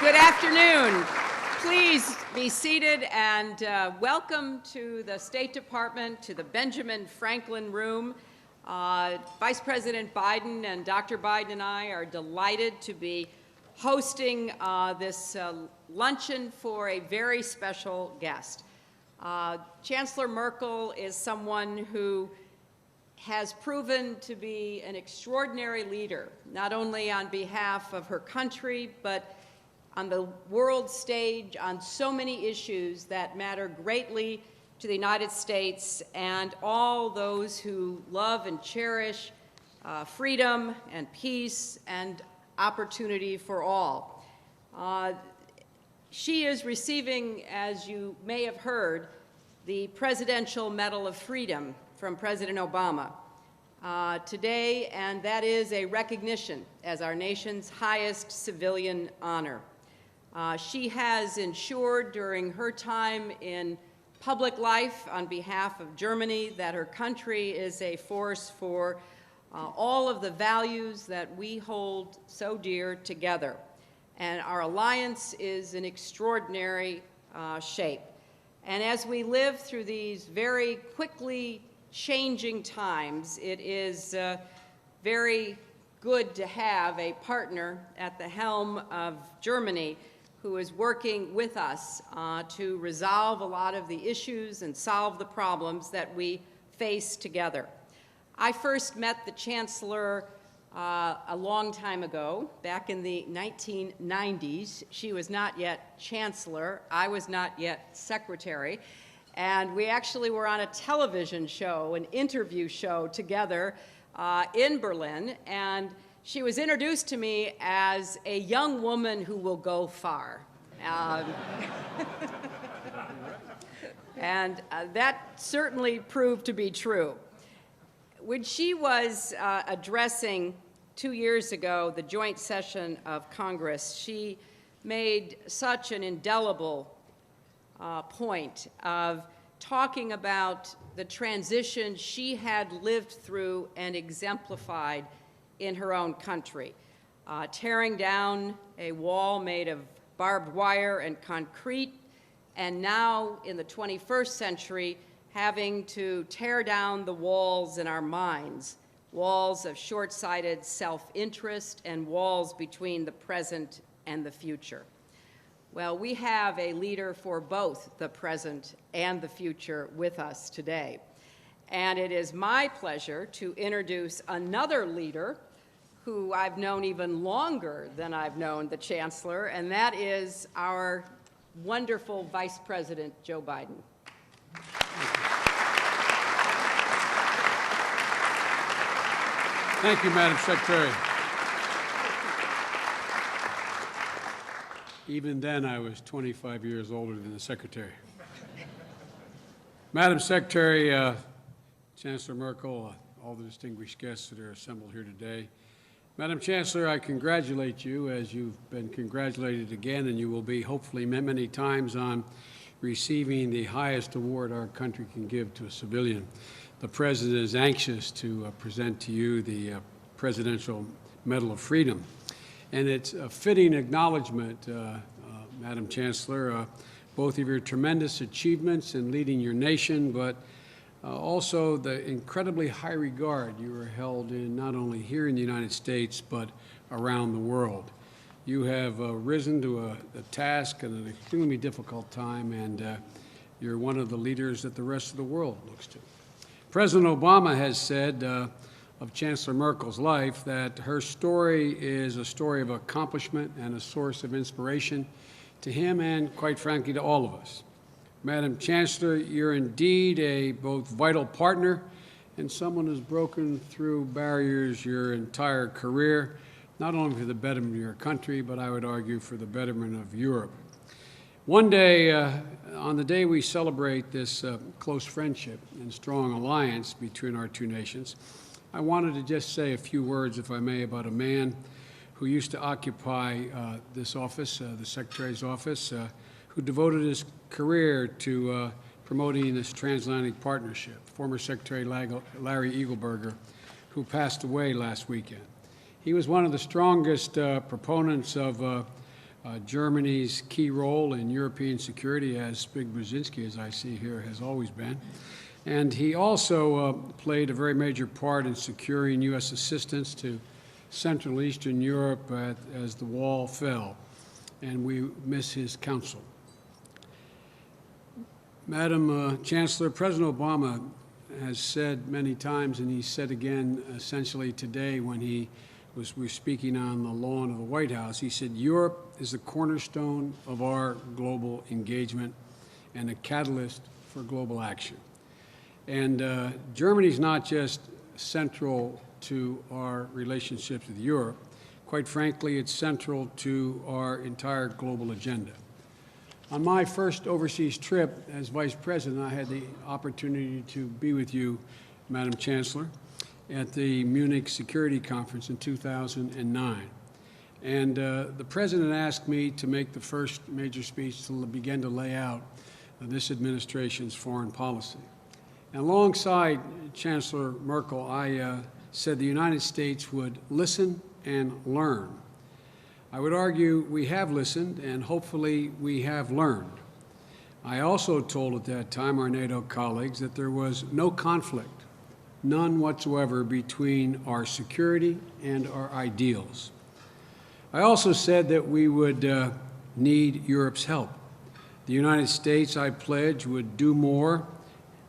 Good afternoon. Please be seated and welcome to the State Department, to the Benjamin Franklin Room. Vice President Biden and Dr. Biden and I are delighted to be hosting this luncheon for a very special guest. Chancellor Merkel is someone who has proven to be an extraordinary leader, not only on behalf of her country, but on the world stage on so many issues that matter greatly to the United States and all those who love and cherish freedom and peace and opportunity for all. She is receiving, as you may have heard, the Presidential Medal of Freedom from President Obama today, and that is a recognition as our nation's highest civilian honor. She has ensured during her time in public life on behalf of Germany that her country is a force for all of the values that we hold so dear together. And our alliance is in extraordinary shape. And as we live through these very quickly changing times, it is very good to have a partner at the helm of Germany who is working with us to resolve a lot of the issues and solve the problems that we face together. I first met the Chancellor a long time ago, back in the 1990s. She was not yet Chancellor. I was not yet Secretary. And we actually were on a television show, an interview show together in Berlin. And she was introduced to me as a young woman who will go far. And that certainly proved to be true. When she was addressing 2 years ago the joint session of Congress, she made such an indelible point of talking about the transition she had lived through and exemplified in her own country, tearing down a wall made of barbed wire and concrete, and now in the 21st century, having to tear down the walls in our minds, walls of short-sighted self-interest and walls between the present and the future. Well, we have a leader for both the present and the future with us today. And it is my pleasure to introduce another leader who I've known even longer than I've known the Chancellor, and that is our wonderful Vice President, Joe Biden. Thank you, Madam Secretary. Even then, I was 25 years older than the Secretary. Madam Secretary, Chancellor Merkel, all the distinguished guests that are assembled here today. Madam Chancellor, I congratulate you, as you've been congratulated again, and you will be hopefully many times, on receiving the highest award our country can give to a civilian. The President is anxious to present to you the Presidential Medal of Freedom. And it's a fitting acknowledgement, Madam Chancellor, both of your tremendous achievements in leading your nation, but also the incredibly high regard you are held in not only here in the United States, but around the world. You have risen to a task at an extremely difficult time, and you're one of the leaders that the rest of the world looks to. President Obama has said of Chancellor Merkel's life that her story is a story of accomplishment and a source of inspiration to him and, quite frankly, to all of us. Madam Chancellor, you're indeed a both vital partner and someone who's broken through barriers your entire career, not only for the betterment of your country, but I would argue for the betterment of Europe. One day, on the day we celebrate this close friendship and strong alliance between our two nations, I wanted to just say a few words, if I may, about a man who used to occupy this office, the Secretary's office, who devoted his career to promoting this transatlantic partnership, former Secretary Larry Eagleburger, who passed away last weekend. He was one of the strongest proponents of Germany's key role in European security, as Spig Brzezinski, as I see here, has always been. And he also played a very major part in securing U.S. assistance to Central and Eastern Europe as the wall fell, and we miss his counsel. Madam Chancellor, President Obama has said many times, and he said again essentially today when we were speaking on the lawn of the White House, he said, Europe is the cornerstone of our global engagement and a catalyst for global action. And Germany's not just central to our relationships with Europe. Quite frankly, it's central to our entire global agenda. On my first overseas trip as Vice President, I had the opportunity to be with you, Madam Chancellor, at the Munich Security Conference in 2009. And the President asked me to make the first major speech to begin to lay out this administration's foreign policy. And alongside Chancellor Merkel, I said the United States would listen and learn. I would argue we have listened, and hopefully we have learned. I also told at that time our NATO colleagues that there was no conflict, none whatsoever, between our security and our ideals. I also said that we would need Europe's help. The United States, I pledged, would do more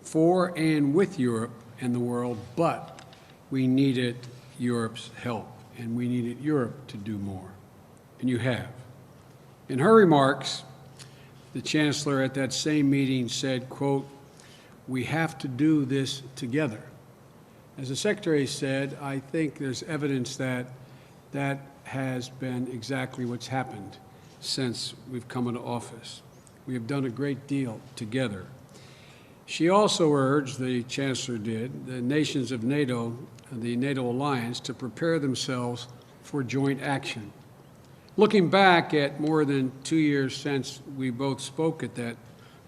for and with Europe and the world, but we needed Europe's help, and we needed Europe to do more. And you have. In her remarks, the Chancellor at that same meeting said, quote, "We have to do this together." As the Secretary said, I think there's evidence that that has been exactly what's happened since we've come into office. We have done a great deal together. She also urged, the Chancellor did, the nations of NATO, the NATO alliance, to prepare themselves for joint action. Looking back at more than 2 years since we both spoke at that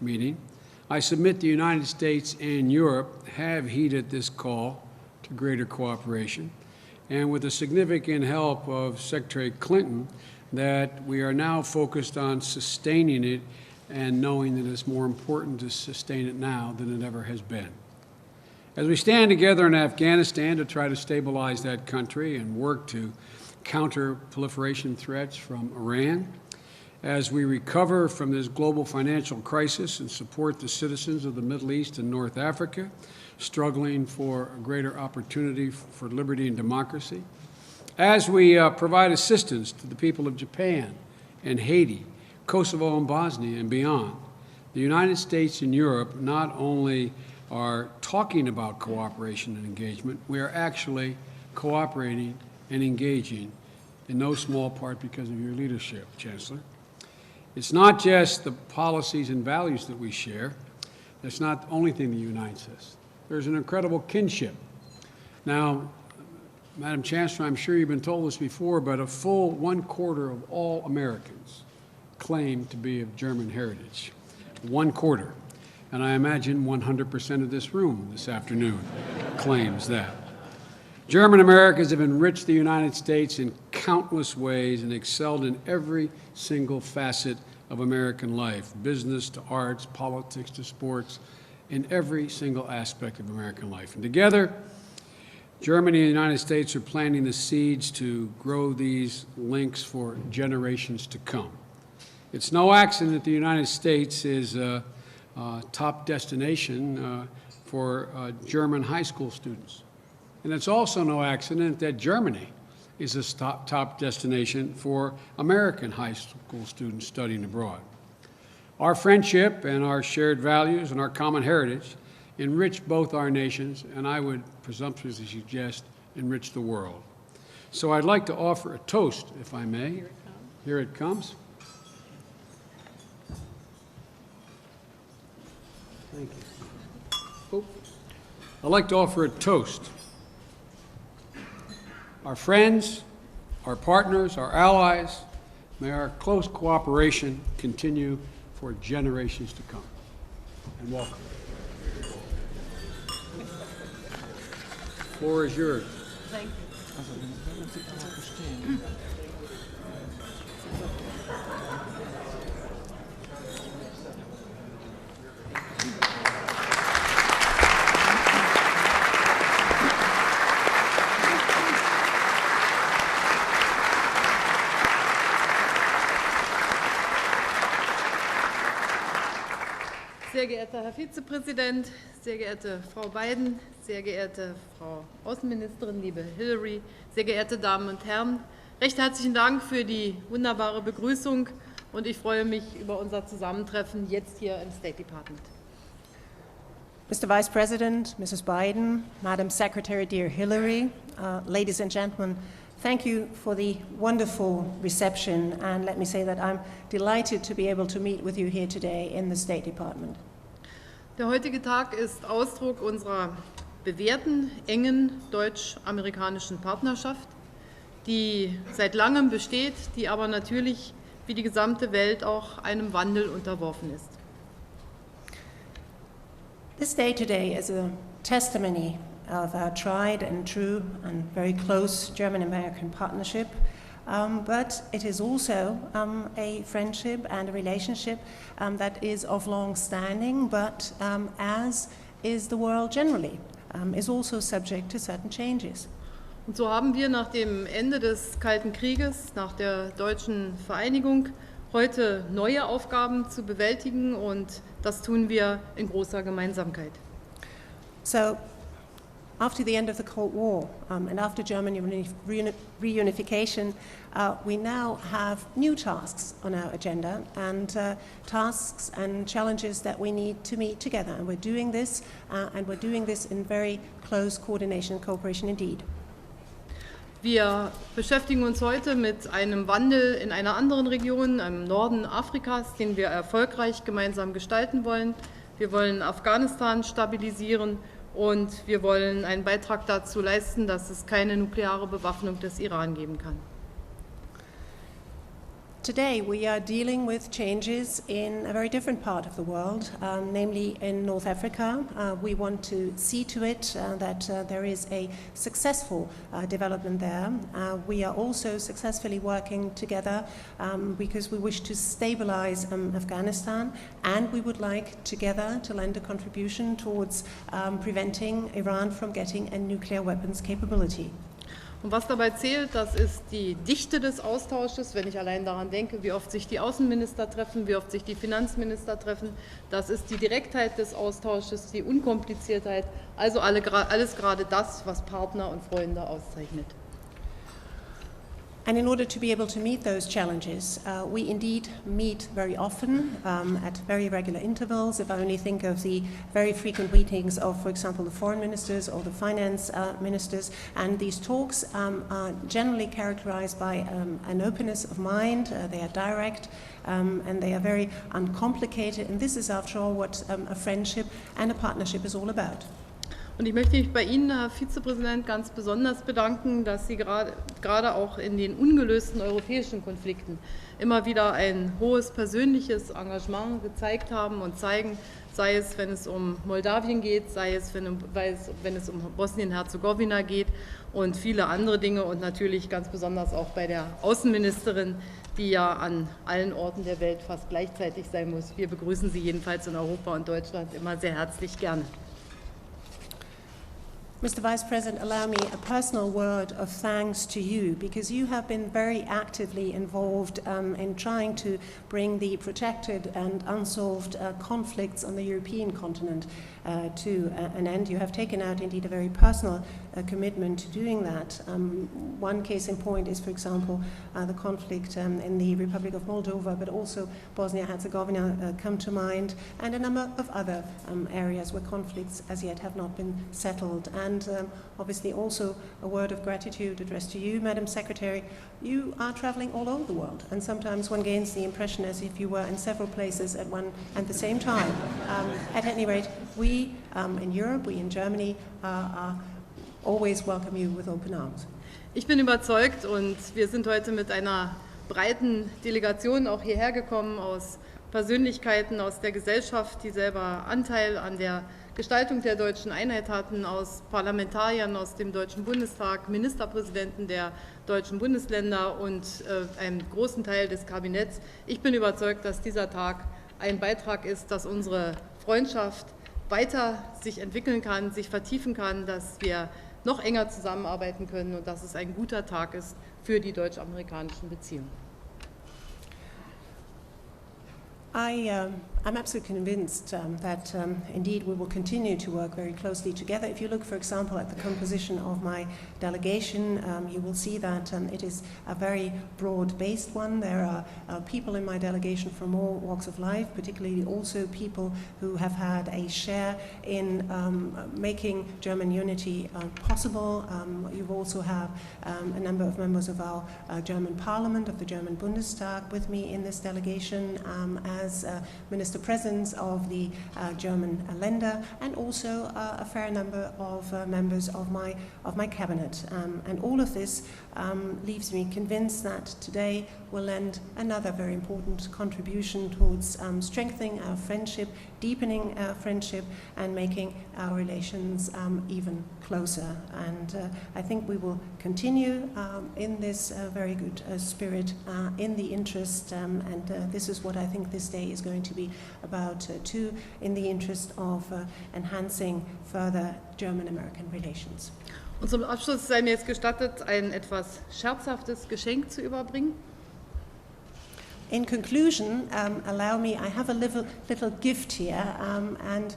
meeting, I submit the United States and Europe have heeded this call to greater cooperation, and with the significant help of Secretary Clinton, that we are now focused on sustaining it and knowing that it's more important to sustain it now than it ever has been. As we stand together in Afghanistan to try to stabilize that country and work to counter proliferation threats from Iran, as we recover from this global financial crisis and support the citizens of the Middle East and North Africa, struggling for a greater opportunity for liberty and democracy, as we provide assistance to the people of Japan and Haiti, Kosovo and Bosnia and beyond, the United States and Europe not only are talking about cooperation and engagement, we are actually cooperating and engaging, in no small part because of your leadership, Chancellor. It's not just the policies and values that we share. That's not the only thing that unites us. There's an incredible kinship. Now, Madam Chancellor, I'm sure you've been told this before, but a full 1/4 of all Americans claim to be of German heritage. 1/4. And I imagine 100% of this room this afternoon claims that. German Americans have enriched the United States in countless ways and excelled in every single facet of American life, business to arts, politics to sports, in every single aspect of American life. And together, Germany and the United States are planting the seeds to grow these links for generations to come. It's no accident that the United States is a top destination for German high school students. And it's also no accident that Germany is a top destination for American high school students studying abroad. Our friendship and our shared values and our common heritage enrich both our nations, and I would presumptuously suggest enrich the world. So I'd like to offer a toast, if I may. Here it comes. Thank you. I'd like to offer a toast. Our friends, our partners, our allies, may our close cooperation continue for generations to come. And welcome. The floor is yours. Thank you. Sehr geehrter Herr Vizepräsident, sehr geehrte Frau Biden, sehr geehrte Frau Außenministerin, liebe Hillary, sehr geehrte Damen und Herren, recht herzlichen Dank für die wunderbare Begrüßung und ich freue mich über unser Zusammentreffen jetzt hier im State Department. Mr. Vice President, Mrs. Biden, Madam Secretary, dear Hillary, ladies and gentlemen, thank you for the wonderful reception, and let me say that I'm delighted to be able to meet with you here today in the State Department. Der heutige Tag ist Ausdruck unserer bewährten, engen deutsch-amerikanischen Partnerschaft, die seit langem besteht, die aber natürlich wie die gesamte Welt auch einem Wandel unterworfen ist. This day today is a testimony of our tried and true and very close German-American partnership, but it is also a friendship and a relationship that is of long standing, but as is the world generally, is also subject to certain changes. Und so haben wir nach dem Ende des Kalten Krieges, nach der deutschen Vereinigung, heute neue Aufgaben zu bewältigen und das tun wir in großer Gemeinsamkeit. So, after the end of the Cold War and after German reunification, we now have new tasks on our agenda and tasks and challenges that we need to meet together. And we're doing this in very close coordination and cooperation indeed. Wir beschäftigen uns heute mit einem Wandel in einer anderen Region, im Norden Afrikas, den wir erfolgreich gemeinsam gestalten wollen. Wir wollen Afghanistan stabilisieren und wir wollen einen Beitrag dazu leisten, dass es keine nukleare Bewaffnung des Iran geben kann. Today we are dealing with changes in a very different part of the world, namely in North Africa. We want to see to it that there is a successful development there. We are also successfully working together because we wish to stabilize Afghanistan, and we would like together to lend a contribution towards preventing Iran from getting a nuclear weapons capability. Und was dabei zählt, das ist die Dichte des Austausches, wenn ich allein daran denke, wie oft sich die Außenminister treffen, wie oft sich die Finanzminister treffen. Das ist die Direktheit des Austausches, die Unkompliziertheit, also alles gerade das, was Partner und Freunde auszeichnet. And in order to be able to meet those challenges, we indeed meet very often at very regular intervals. If I only think of the very frequent meetings of, for example, the foreign ministers or the finance ministers, and these talks are generally characterized by an openness of mind. They are direct and they are very uncomplicated, and this is, after all, what a friendship and a partnership is all about. Und ich möchte mich bei Ihnen, Herr Vizepräsident, ganz besonders bedanken, dass Sie gerade auch in den ungelösten europäischen Konflikten immer wieder ein hohes persönliches Engagement gezeigt haben und zeigen, sei es, wenn es um Moldawien geht, sei es, wenn es um Bosnien-Herzegowina geht und viele andere Dinge und natürlich ganz besonders auch bei der Außenministerin, die ja an allen Orten der Welt fast gleichzeitig sein muss. Wir begrüßen Sie jedenfalls in Europa und Deutschland immer sehr herzlich gerne. Mr. Vice President, allow me a personal word of thanks to you, because you have been very actively involved in trying to bring the protracted and unsolved conflicts on the European continent to an end. You have taken out indeed a very personal commitment to doing that. One case in point is, for example, the conflict in the Republic of Moldova, but also Bosnia-Herzegovina come to mind, and a number of other areas where conflicts as yet have not been settled. And obviously also a word of gratitude addressed to you, Madam Secretary. You are traveling all over the world, and sometimes one gains the impression as if you were in several places at one and the same time. At any rate, we in Europe, we in Germany, always welcome you with open arms. Ich bin überzeugt und wir sind heute mit einer breiten Delegation auch hierher gekommen aus Persönlichkeiten aus der Gesellschaft, die selber Anteil an der Gestaltung der deutschen Einheit hatten, aus Parlamentariern aus dem Deutschen Bundestag, Ministerpräsidenten der deutschen Bundesländer und einem großen Teil des Kabinetts. Ich bin überzeugt, dass dieser Tag ein Beitrag ist, dass unsere Freundschaft weiter sich entwickeln kann, sich vertiefen kann, dass wir noch enger zusammenarbeiten können und dass es ein guter Tag ist für die deutsch-amerikanischen Beziehungen. I'm absolutely convinced that indeed we will continue to work very closely together. If you look, for example, at the composition of my delegation, you will see that it is a very broad-based one. There are people in my delegation from all walks of life, particularly also people who have had a share in making German unity possible. You also have a number of members of our German Parliament, of the German Bundestag, with me in this delegation as Minister Presidents of the German Länder, and also a fair number of members of my cabinet. And all of this leaves me convinced that today will lend another very important contribution towards strengthening our friendship, deepening our friendship, and making our relations even closer. And I think we will continue in this very good spirit in the interest, and this is what I think this day is going to be about too, in the interest of enhancing further German-American relations. Und zum Abschluss sei mir jetzt gestattet, ein etwas scherzhaftes Geschenk zu überbringen. In conclusion, allow me, I have a little gift here, and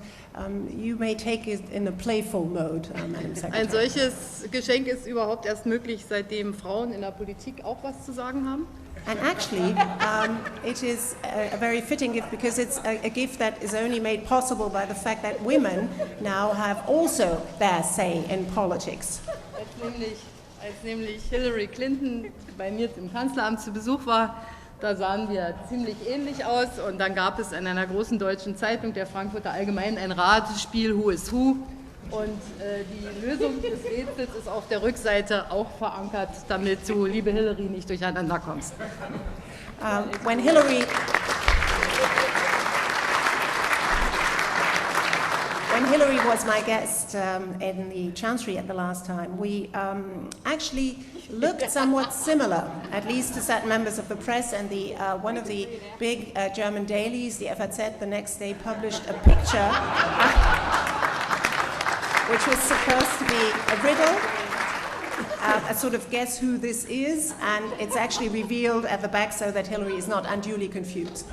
you may take it in a playful mode, Madam Secretary. Ein solches Geschenk ist überhaupt erst möglich, seitdem Frauen in der Politik auch was zu sagen haben. And actually, it is a very fitting gift because it's a gift that is only made possible by the fact that women now have also their say in politics. Als nämlich Hillary Clinton bei mir im Kanzleramt zu Besuch war, da sahen wir ziemlich ähnlich aus und dann gab es in einer großen deutschen Zeitung, der Frankfurter Allgemeinen, ein Ratespiel Who is Who. Und die Lösung des Rätsels ist auf der Rückseite auch verankert, damit du, liebe Hillary, nicht durcheinander kommst. When Hillary was my guest in the Chancellery at the last time, we actually looked somewhat similar, at least to certain members of the press, and one of the big German dailies, the FAZ, the next day published a picture which was supposed to be a riddle, a sort of guess who this is, and it's actually revealed at the back so that Hillary is not unduly confused.